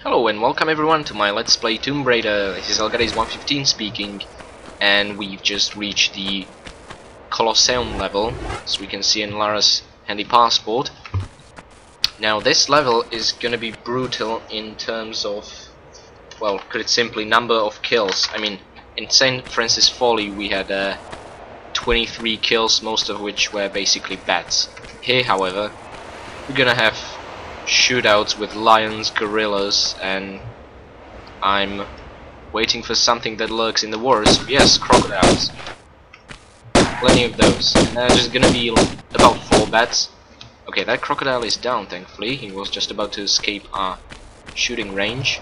Hello and welcome everyone to my Let's Play Tomb Raider. This is Elgares115 speaking, and we've just reached the Colosseum level, as we can see in Lara's handy passport. Now this level is gonna be brutal in terms of, well, put it simply, number of kills. I mean, in St. Francis Folly we had 23 kills, most of which were basically bats. Here, however, we're gonna have shootouts with lions, gorillas, and I'm waiting for something that lurks in the waters. Yes, crocodiles. Plenty of those. And there's just gonna be about 4 bats. Okay, that crocodile is down, thankfully. He was just about to escape our shooting range.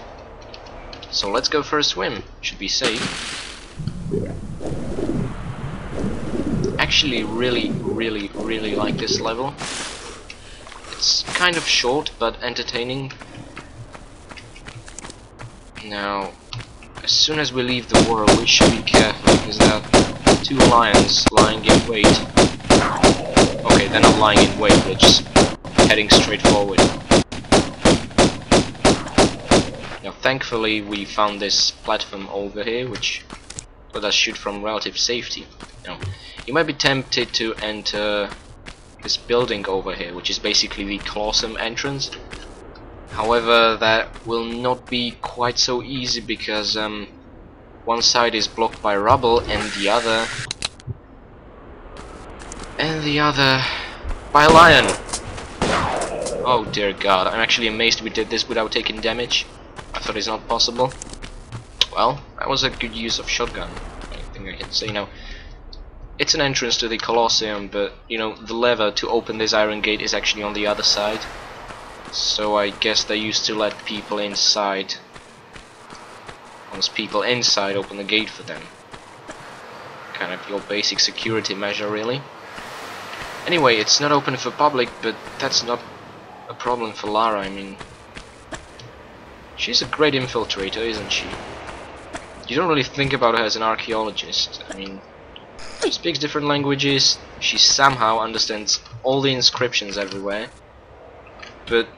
So let's go for a swim. Should be safe. Actually, really like this level. It's kind of short, but entertaining. Now, as soon as we leave the water, we should be careful, because there are 2 lions lying in wait. Okay, they're not lying in wait, they're just heading straight forward. Now, thankfully, we found this platform over here, which let us shoot from relative safety. Now, you might be tempted to enter this building over here, which is basically the Colosseum entrance. However, that will not be quite so easy, because one side is blocked by rubble and the other by a lion. Oh dear God, I'm actually amazed we did this without taking damage. I thought it's not possible. Well, that was a good use of shotgun, I think I can say now. It's an entrance to the Colosseum, but, you know, the lever to open this iron gate is actually on the other side. So I guess they used to let people inside. Once people inside, open the gate for them. Kind of your basic security measure, really. Anyway, it's not open for public, but that's not a problem for Lara. I mean, she's a great infiltrator, isn't she? You don't really think about her as an archaeologist. I mean, she speaks different languages, she somehow understands all the inscriptions everywhere, but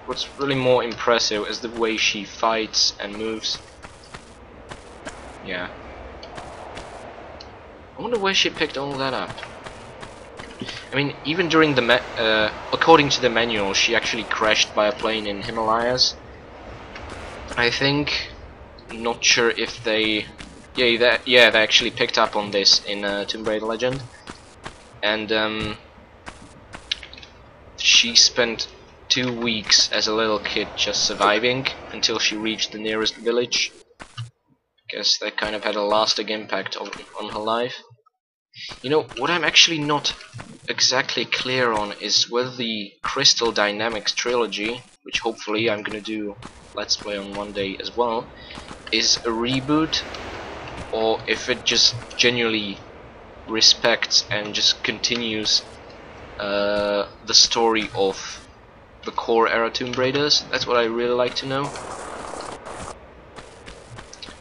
what's really more impressive is the way she fights and moves. Yeah. I wonder where she picked all that up. I mean, even during the according to the manual, she actually crashed by a plane in Himalayas, I think. Not sure if they... Yeah, they actually picked up on this in Tomb Raider Legend, and she spent 2 weeks as a little kid just surviving until she reached the nearest village. Guess that kind of had a lasting impact on her life. You know, what I'm actually not exactly clear on is whether the Crystal Dynamics trilogy, which hopefully I'm gonna do Let's Play on one day as well, is a reboot, or if it just genuinely respects and just continues the story of the core era Tomb Raiders. That's what I really like to know.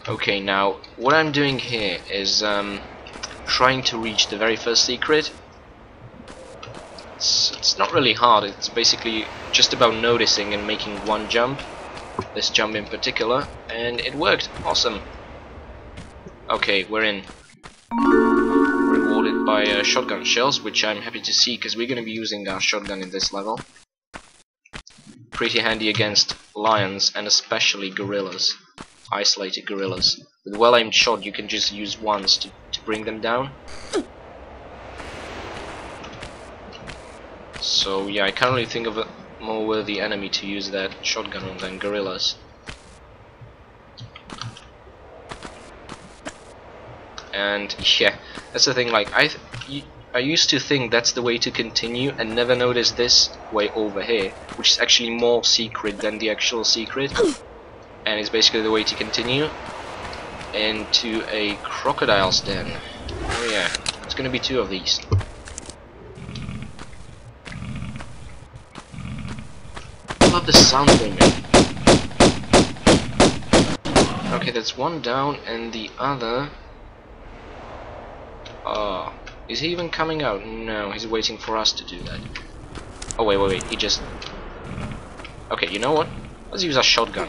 Okay, now what I'm doing here is trying to reach the very first secret. It's not really hard, it's basically just about noticing and making one jump, this jump in particular, and it worked. Awesome. Okay, we're in. Rewarded by shotgun shells, which I'm happy to see, because we're going to be using our shotgun in this level. Pretty handy against lions, and especially gorillas. Isolated gorillas. With well-aimed shot, you can just use once to bring them down. So yeah, I can't really think of a more worthy enemy to use that shotgun on than gorillas. And yeah, that's the thing, like, I used to think that's the way to continue and never noticed this way over here, which is actually more secret than the actual secret, and it's basically the way to continue into a crocodile's den. Oh yeah, there's gonna be 2 of these. I love the sound they make. Okay, that's 1 down, and the other... is he even coming out? No, he's waiting for us to do that. Oh wait, he just... Okay, you know what? Let's use our shotgun.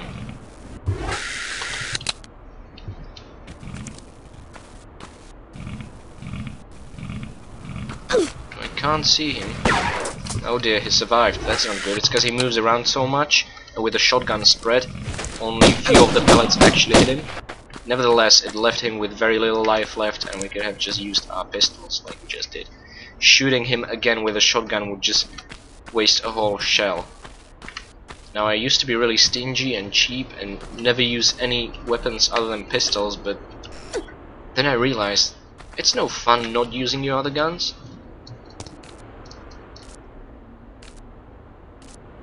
I can't see him. Oh dear, he survived. That's not good. It's because he moves around so much, and with the shotgun spread, only few of the pellets actually hit him. Nevertheless, it left him with very little life left, and we could have just used our pistols like we just did. Shooting him again with a shotgun would just waste a whole shell. Now, I used to be really stingy and cheap and never use any weapons other than pistols, but then I realized it's no fun not using your other guns.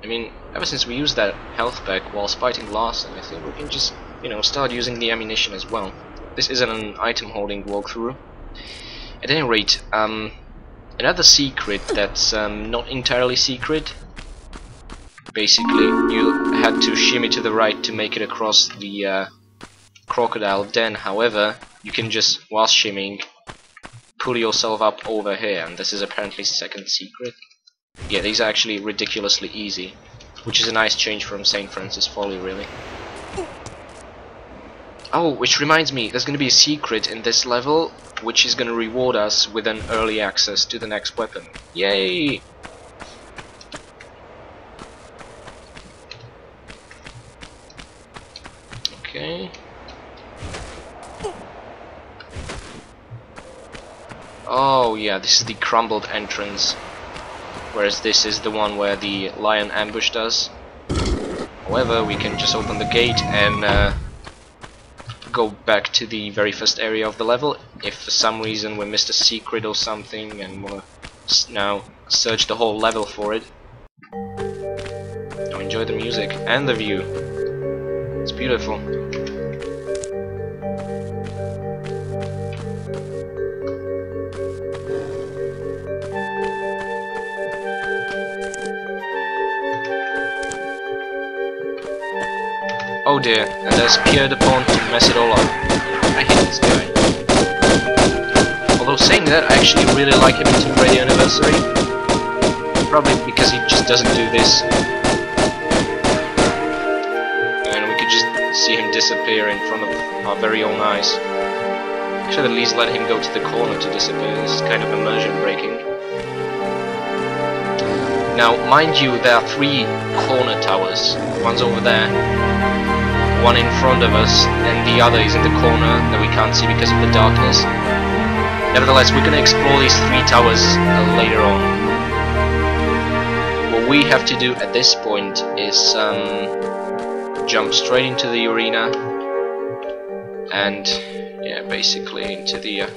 I mean, ever since we used that health pack whilst fighting Larsen, I think we can just, you know, start using the ammunition as well. This isn't an item holding walkthrough. At any rate, another secret that's not entirely secret. Basically, you had to shimmy to the right to make it across the crocodile den. However, you can just, whilst shimmying, pull yourself up over here, and this is apparently second secret. Yeah, these are actually ridiculously easy, which is a nice change from St. Francis Folly, really. Oh, which reminds me, there's going to be a secret in this level, which is going to reward us with an early access to the next weapon. Yay! Okay. Oh yeah, this is the crumbled entrance, whereas this is the one where the lion ambushed us. However, we can just open the gate and go back to the very first area of the level. If for some reason we missed a secret or something and wanna now search the whole level for it. Now enjoy the music and the view. It's beautiful. Oh dear, and there's Pierre Dupont to mess it all up. I hate this guy. Although saying that, I actually really like him in Tomb Raider Anniversary. Probably because he just doesn't do this. And we could just see him disappear in front of our very own eyes. I should at least let him go to the corner to disappear. This is kind of immersion breaking. Now, mind you, there are 3 corner towers. One's over there, one in front of us, and the other is in the corner that we can't see because of the darkness. Nevertheless, we're gonna explore these 3 towers later on. What we have to do at this point is jump straight into the arena and yeah, basically into the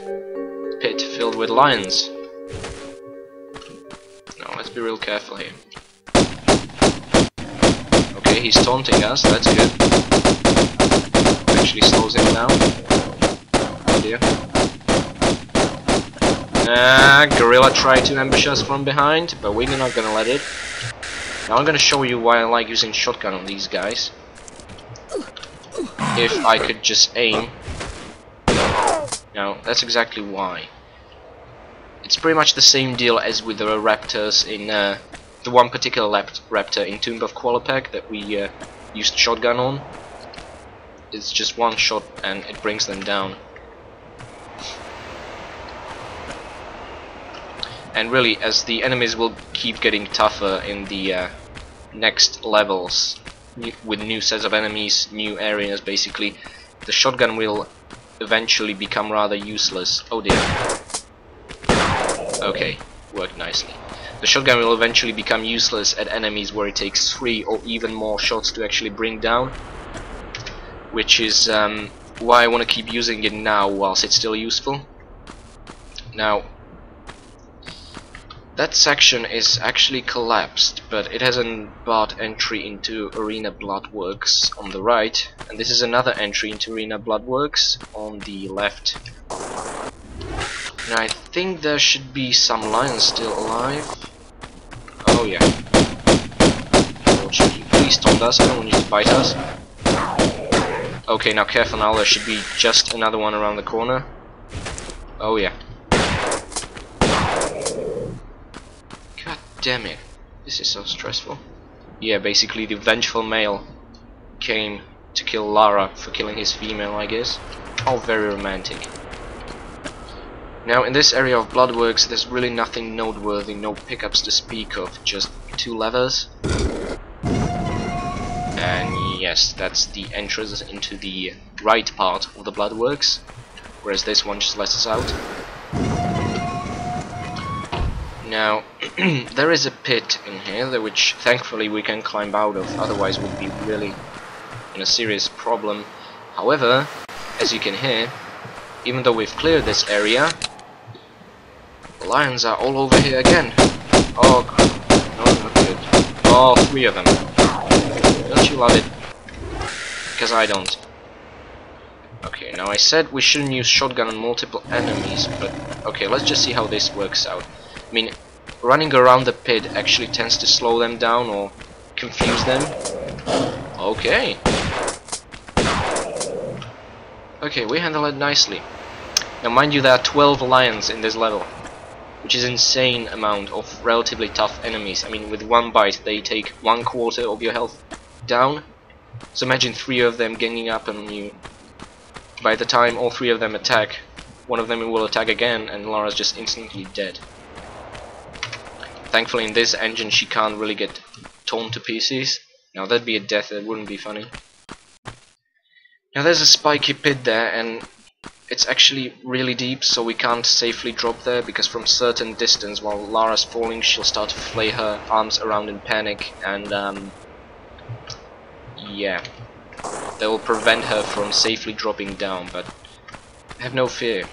pit filled with lions. Now let's be real careful here. Okay, he's taunting us, that's good. Actually slows him down. Oh dear. Gorilla tried to ambush us from behind, but we're not gonna let it. Now I'm gonna show you why I like using shotgun on these guys. If I could just aim. Now, that's exactly why. It's pretty much the same deal as with the raptors in the one particular raptor in Tomb of Qualopec that we used shotgun on. It's just one shot and it brings them down. And really, as the enemies will keep getting tougher in the next levels, with new sets of enemies, new areas basically, the shotgun will eventually become rather useless. Oh dear. Okay, worked nicely. The shotgun will eventually become useless at enemies where it takes 3 or even more shots to actually bring down, which is why I want to keep using it now whilst it's still useful. Now, that section is actually collapsed, but it has a barred entry into Arena Bloodworks on the right, and this is another entry into Arena Bloodworks on the left. And I think there should be some lions still alive. Oh yeah. Unfortunately, please taunt us, I don't want you to bite us. Okay, now careful now, there should be just another one around the corner. Oh yeah. God damn it, this is so stressful. Yeah, basically the vengeful male came to kill Lara for killing his female, I guess. All very romantic. Now in this area of Bloodworks there's really nothing noteworthy, no pickups to speak of, just 2 levers. And yes, that's the entrance into the right part of the Bloodworks, whereas this one just lets us out. Now, there is a pit in here, which thankfully we can climb out of, otherwise we'd be really in a serious problem. However, as you can hear, even though we've cleared this area, the lions are all over here again. Oh, no, not good. Oh, 3 of them. Don't you love it? Because I don't. Okay, now I said we shouldn't use shotgun on multiple enemies, but okay, let's just see how this works out. I mean, running around the pit actually tends to slow them down or confuse them. Okay. Okay, we handle it nicely. Now mind you, there are 12 lions in this level, which is an insane amount of relatively tough enemies. I mean, with 1 bite they take 1/4 of your health down. So imagine 3 of them ganging up on you. By the time all 3 of them attack, one of them will attack again and Lara's just instantly dead. Thankfully in this engine she can't really get torn to pieces. Now that'd be a death that wouldn't be funny. Now there's a spiky pit there, and it's actually really deep, so we can't safely drop there, because from certain distance while Lara's falling she'll start to flay her arms around in panic, and yeah, that will prevent her from safely dropping down. But have no fear,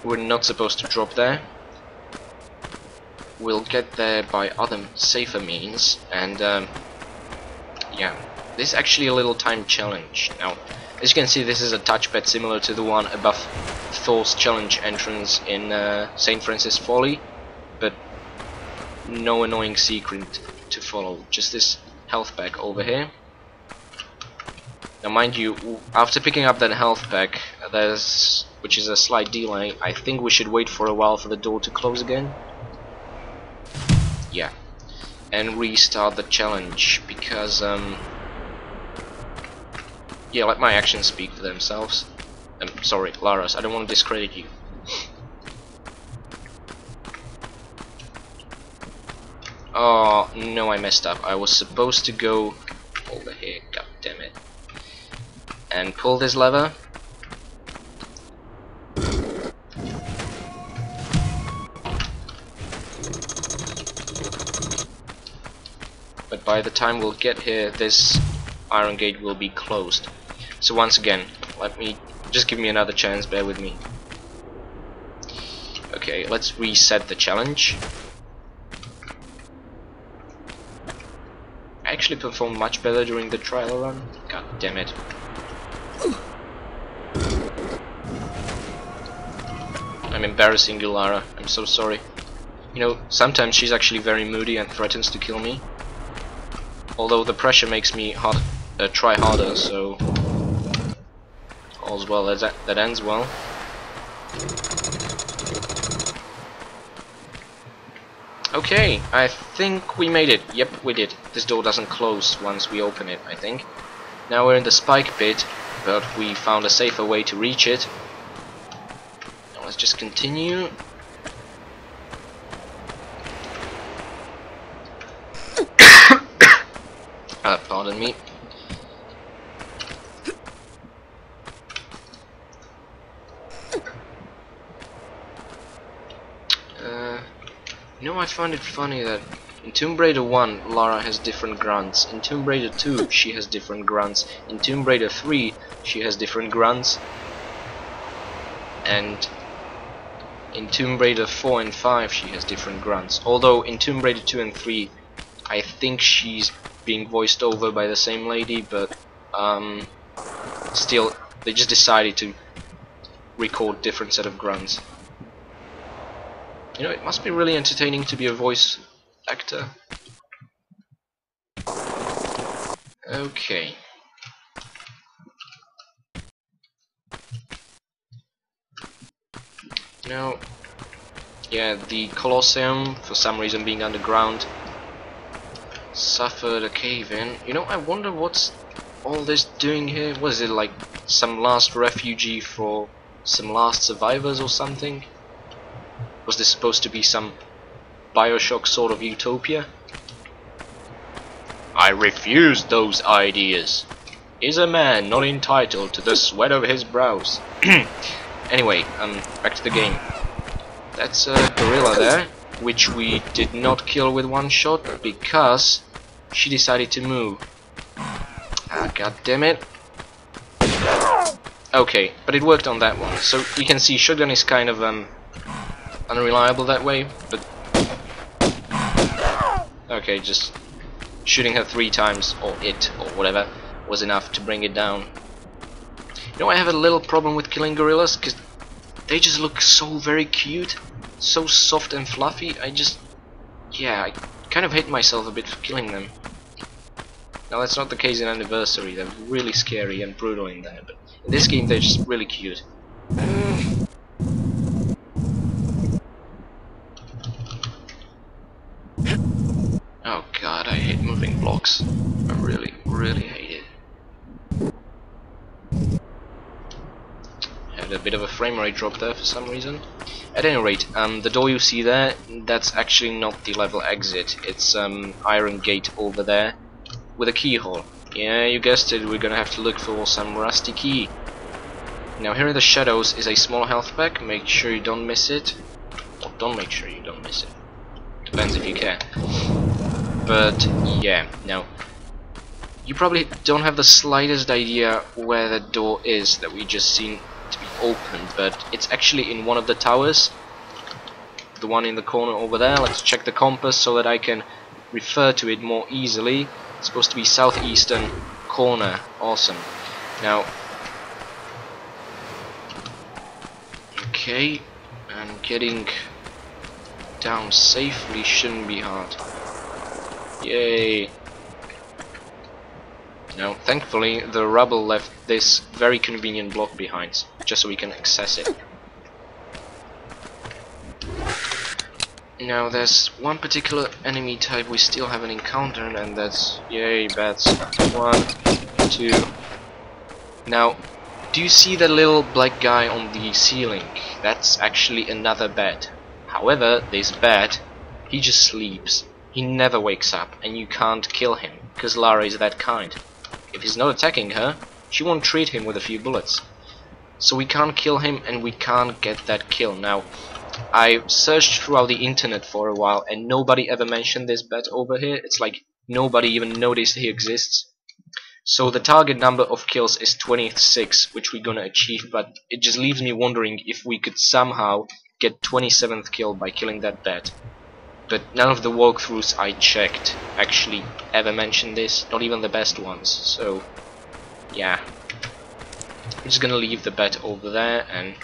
we're not supposed to drop there. We'll get there by other safer means, and yeah, this is actually a little time challenge. Now, as you can see, this is a touchpad similar to the one above Thor's challenge entrance in St. Francis Folly, but no annoying secret to follow, just this health pack over here. Now mind you, after picking up that health pack, which is a slight delay, I think we should wait for a while for the door to close again. Yeah, and restart the challenge, because yeah, let my actions speak for themselves. Sorry, Lara's, I don't want to discredit you. Oh no, I messed up. I was supposed to go over here, god damn it, and pull this lever. But by the time we'll get here, this iron gate will be closed. So once again, let me just give me another chance, bear with me. Okay, let's reset the challenge. I actually performed much better during the trial run. God damn it. I'm embarrassing you, Lara. I'm so sorry. You know, sometimes she's actually very moody and threatens to kill me. Although the pressure makes me try harder, so all's well that ends well. Okay, I think we made it. Yep, we did. This door doesn't close once we open it, I think. Now we're in the spike pit, but we found a safer way to reach it. Now let's just continue. Pardon me. You know, I find it funny that in Tomb Raider 1 Lara has different grunts, in Tomb Raider 2 she has different grunts, in Tomb Raider 3 she has different grunts, and in Tomb Raider 4 and 5 she has different grunts. Although in Tomb Raider 2 and 3 I think she's being voiced over by the same lady, but still they just decided to record different set of grunts. You know, it must be really entertaining to be a voice actor. Okay. Now, yeah, the Colosseum, for some reason being underground, suffered a cave-in. You know, I wonder what's all this doing here? Was it like some last refugee for some last survivors or something? Was this supposed to be some Bioshock sort of utopia? I refuse those ideas. Is a man not entitled to the sweat of his brows? Anyway, back to the game. That's a gorilla there, which we did not kill with one shot because she decided to move. Ah, god damn it. Okay, but it worked on that one. So you can see shotgun is kind of unreliable that way, but okay, just shooting her 3 times, or it, or whatever, was enough to bring it down. You know, I have a little problem with killing gorillas, because they just look so very cute, so soft and fluffy. Yeah, I kind of hate myself a bit for killing them. Now that's not the case in Anniversary, they're really scary and brutal in there, but in this game they're just really cute. Oh god, I hate moving blocks. I really, really hate it. Had a bit of a frame rate drop there for some reason. At any rate, the door you see there, that's actually not the level exit. It's iron gate over there with a keyhole. Yeah, you guessed it, we're gonna have to look for some rusty key. Now here in the shadows is a small health pack, make sure you don't miss it. Or don't make sure you don't miss it. Depends if you care. But yeah, now you probably don't have the slightest idea where the door is that we just seen to be opened, but it's actually in one of the towers. The one in the corner over there. Let's check the compass so that I can refer to it more easily. It's supposed to be southeastern corner. Awesome. Now, okay, and getting down safely shouldn't be hard. Yay. Now, thankfully, the rubble left this very convenient block behind, just so we can access it. Now, there's one particular enemy type we still haven't encountered, and that's, yay, bats. 1, 2. Now, do you see that little black guy on the ceiling? That's actually another bat. However, this bat, he just sleeps. He never wakes up, and you can't kill him, because Lara is that kind. If he's not attacking her, she won't treat him with a few bullets. So we can't kill him, and we can't get that kill. Now, I searched throughout the internet for a while, and nobody ever mentioned this bat over here. It's like nobody even noticed he exists. So the target number of kills is 26, which we're gonna achieve, but it just leaves me wondering if we could somehow get 27th kill by killing that bat. But none of the walkthroughs I checked actually ever mentioned this, not even the best ones, so yeah. I'm just gonna leave the bat over there and...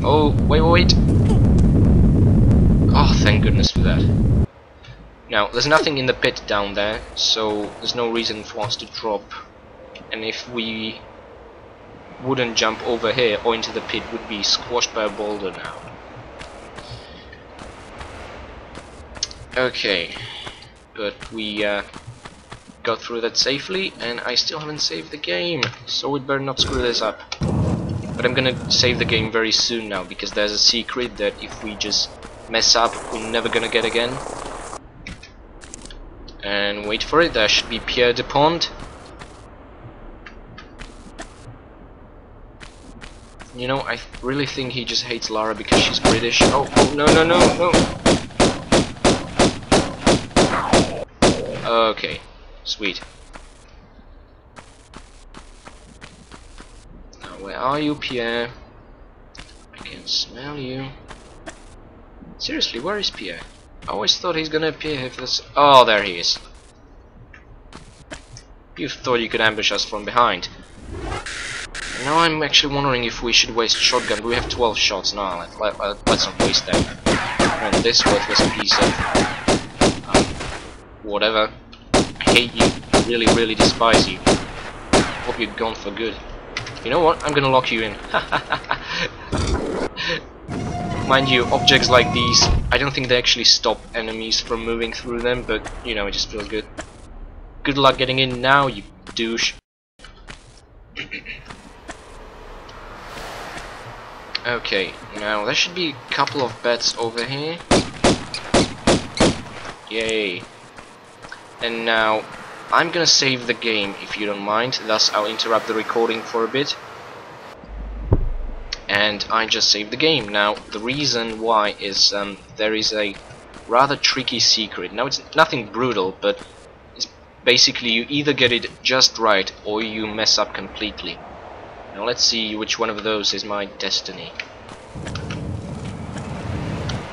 Oh, wait! Oh, thank goodness for that. Now, there's nothing in the pit down there, so there's no reason for us to drop. And if we wouldn't jump over here or into the pit, would be squashed by a boulder now. Okay, but we got through that safely, and I still haven't saved the game, so we'd better not screw this up. But I'm gonna save the game very soon now, because there's a secret that if we just mess up, we're never gonna get again. And wait for it, there should be Pierre Dupont. You know, I really think he just hates Lara because she's British. Oh, no. Okay, sweet. Now, where are you, Pierre? I can smell you. Seriously, where is Pierre? I always thought he's gonna appear here for this. Oh, there he is. You thought you could ambush us from behind. And now I'm actually wondering if we should waste shotgun. We have 12 shots now. Let's not waste them. And this worthless piece of whatever. I hate you. I really, really despise you. Hope you're gone for good. You know what? I'm gonna lock you in. Mind you, objects like these, I don't think they actually stop enemies from moving through them, but you know, it just feels good. good luck getting in now, you douche. Okay, now there should be a couple of beds over here. Yay. And now I'm gonna save the game if you don't mind, thus I'll interrupt the recording for a bit. And I just saved the game. Now the reason why is there is a rather tricky secret. Now it's nothing brutal, but it's basically you either get it just right or you mess up completely. Now let's see which one of those is my destiny.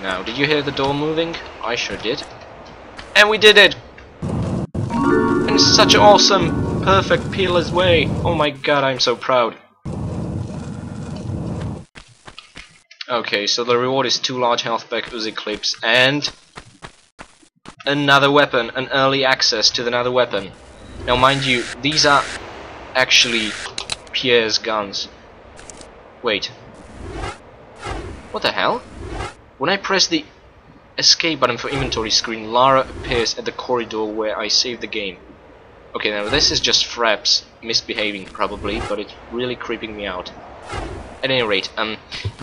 Now, did you hear the door moving? I sure did. And we did it! In such an awesome, perfect, peerless way. Oh my god, I'm so proud. Okay, so the reward is 2 large health pack Uzi clips and another weapon, an early access to another weapon. Now mind you, these are actually Pierre's guns. Wait. What the hell? When I press the escape button for inventory screen, Lara appears at the corridor where I saved the game. Okay, now this is just Fraps misbehaving probably, but it's really creeping me out. At any rate,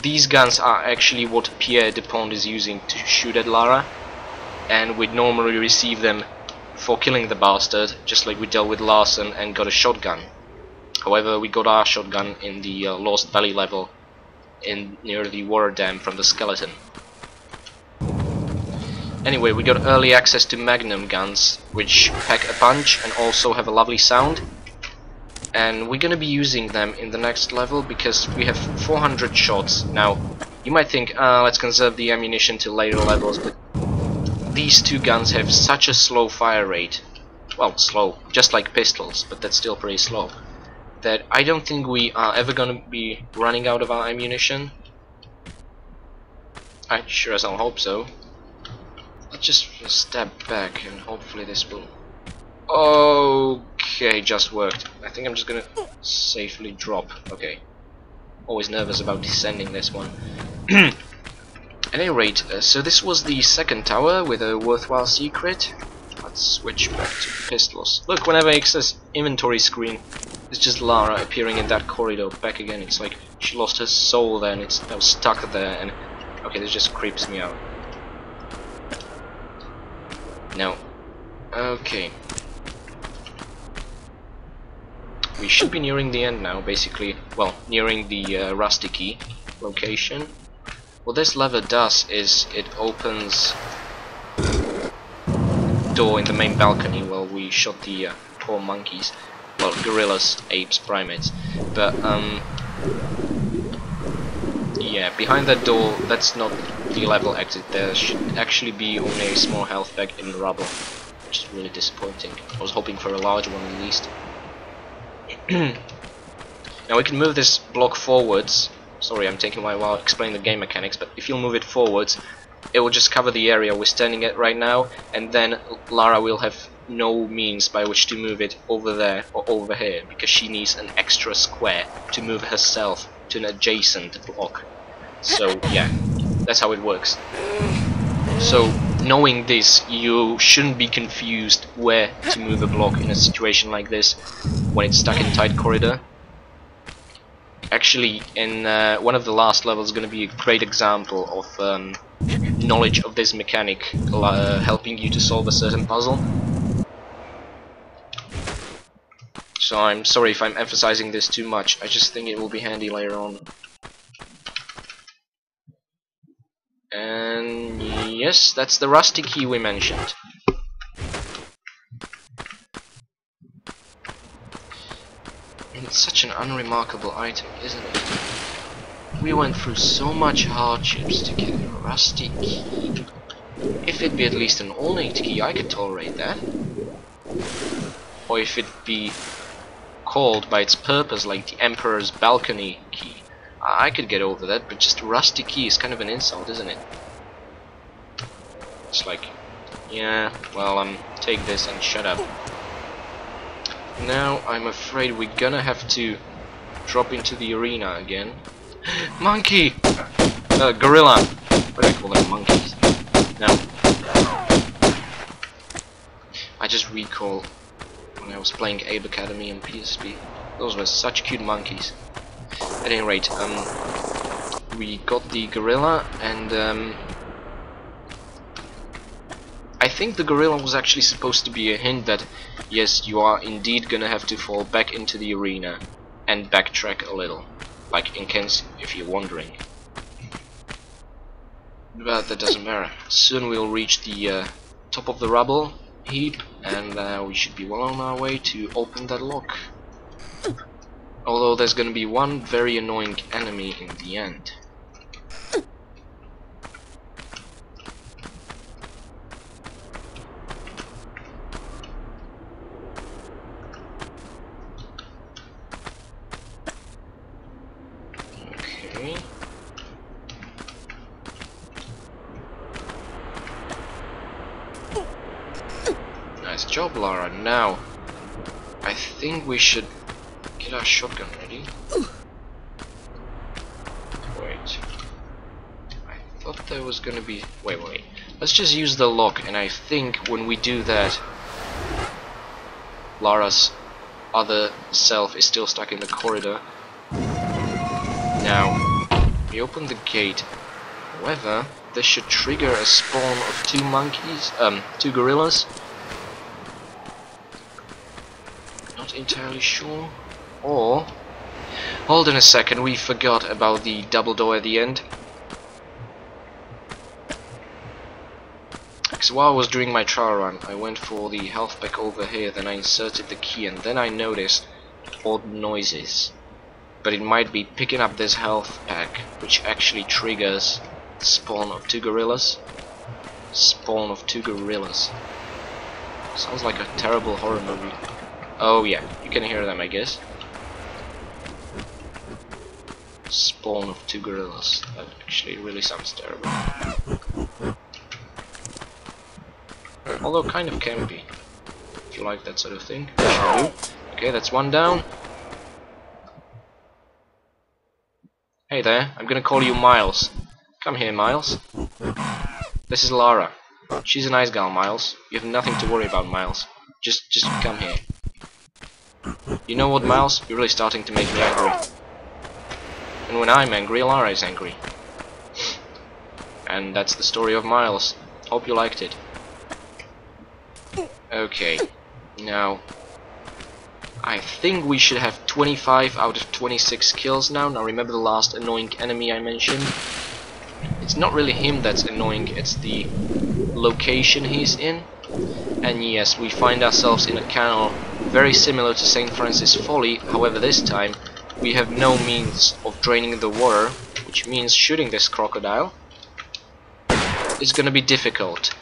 these guns are actually what Pierre Dupont is using to shoot at Lara, and we'd normally receive them for killing the bastard, just like we dealt with Larson and got a shotgun. However, we got our shotgun in the Lost Valley level, near the water dam from the skeleton. Anyway, we got early access to Magnum guns, which pack a punch and also have a lovely sound. And we're gonna be using them in the next level because we have 400 shots. Now, you might think, let's conserve the ammunition to later levels, but these two guns have such a slow fire rate. Well, slow, just like pistols, but that's still pretty slow. That I don't think we are ever gonna be running out of our ammunition. I sure as I'll hope so. Let's just step back and hopefully this will... Okay, just worked. I think I'm just gonna safely drop. Okay. Always nervous about descending this one. At any rate, so this was the second tower with a worthwhile secret. Let's switch back to pistols. Look, whenever I access inventory screen, it's just Lara appearing in that corridor back again. It's like she lost her soul there and it's now stuck there, and okay, this just creeps me out. Now, okay. We should be nearing the end now, basically. Well, nearing the Rusty Key location. What this lever does is it opens door in the main balcony while we shot the poor monkeys. Well, gorillas, apes, primates. But, yeah, behind that door, that's not the level exit. There should actually be only a small health pack in the rubble, which is really disappointing. I was hoping for a large one at least. Now we can move this block forwards. Sorry, I'm taking my while explaining the game mechanics, but if you'll move it forwards, it will just cover the area we're standing at right now, and then Lara will have no means by which to move it over there or over here, because she needs an extra square to move herself to an adjacent block. So yeah, that's how it works. So knowing this, you shouldn't be confused where to move a block in a situation like this when it's stuck in tight corridor. Actually, in one of the last levels is going to be a great example of knowledge of this mechanic helping you to solve a certain puzzle. So I'm sorry if I'm emphasizing this too much, I just think it will be handy later on. And yes, that's the Rusty Key we mentioned. And it's such an unremarkable item, isn't it? We went through so much hardships to get a Rusty Key. If it be at least an ornate key, I could tolerate that. Or if it be called by its purpose, like the Emperor's Balcony Key, I could get over that, but just a Rusty Key is kind of an insult, isn't it? It's like, yeah, well, take this and shut up. Now, I'm afraid we're gonna have to drop into the arena again. Monkey! Gorilla! What do I call them? Monkeys. Now, I just recall when I was playing Abe Academy and PSP. Those were such cute monkeys. At any rate, we got the gorilla, and I think the gorilla was actually supposed to be a hint that yes, you are indeed gonna have to fall back into the arena and backtrack a little, like in case if you're wondering. But that doesn't matter. Soon we'll reach the top of the rubble heap, and we should be well on our way to open that lock. Although there's gonna be one very annoying enemy in the end. Okay. Nice job, Lara. Now, I think we should get our shotgun ready. Wait. I thought there was gonna be... Wait. Let's just use the lock, and I think when we do that, Lara's other self is still stuck in the corridor. Now, we open the gate. However, this should trigger a spawn of two gorillas. Not entirely sure. Or, hold on a second, we forgot about the double door at the end. Because while I was doing my trial run, I went for the health pack over here, then I inserted the key, and then I noticed odd noises. But it might be picking up this health pack, which actually triggers the spawn of two gorillas. Spawn of two gorillas. Sounds like a terrible horror movie. Oh yeah, you can hear them, I guess. Spawn of two gorillas. That actually really sounds terrible. Although kind of campy, if you like that sort of thing. Okay, that's one down. Hey there, I'm gonna call you Miles. Come here, Miles. This is Lara. She's a nice gal, Miles. You have nothing to worry about, Miles. Just come here. You know what, Miles? You're really starting to make me angry. And when I'm angry, Lara is angry. And that's the story of Miles. Hope you liked it. Okay, now I think we should have 25 out of 26 kills now. Now remember the last annoying enemy I mentioned? It's not really him that's annoying, it's the location he's in. And yes, we find ourselves in a canal very similar to St. Francis Folly. However, this time we have no means of draining the water, which means shooting this crocodile is gonna be difficult.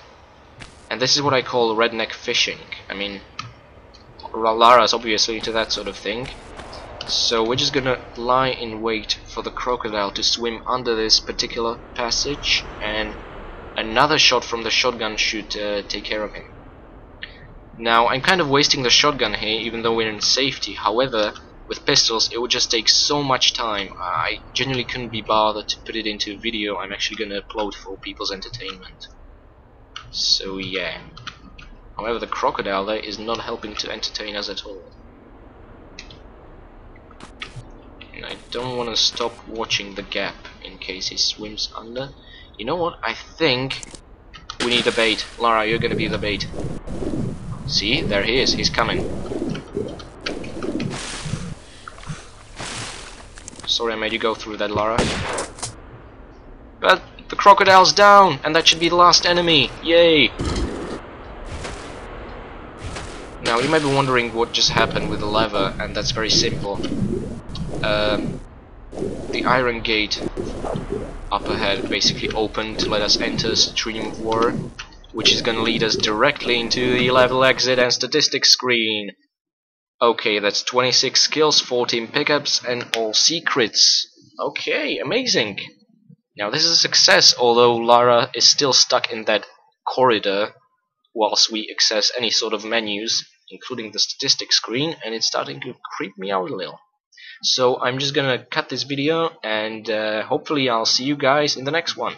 And this is what I call redneck fishing. I mean, Lara's obviously into that sort of thing. So we're just gonna lie in wait for the crocodile to swim under this particular passage, and another shot from the shotgun should take care of him. Now, I'm kind of wasting the shotgun here, even though we're in safety. However, with pistols, it would just take so much time. I genuinely couldn't be bothered to put it into a video I'm actually gonna upload for people's entertainment. So yeah. However, the crocodile there is not helping to entertain us at all. And I don't want to stop watching the gap in case he swims under. You know what? I think we need a bait. Lara, you're gonna be the bait. See? There he is. He's coming. Sorry I made you go through that, Lara. But the crocodile's down, and that should be the last enemy. Yay! Now, you might be wondering what just happened with the lever, and that's very simple. The iron gate up ahead basically opened to let us enter a stream of water, which is gonna lead us directly into the level exit and statistics screen. Okay, that's 26 kills, 14 pickups, and all secrets. Okay, amazing. Now this is a success, although Lara is still stuck in that corridor whilst we access any sort of menus, including the statistics screen, and it's starting to creep me out a little. So I'm just gonna cut this video, and hopefully I'll see you guys in the next one.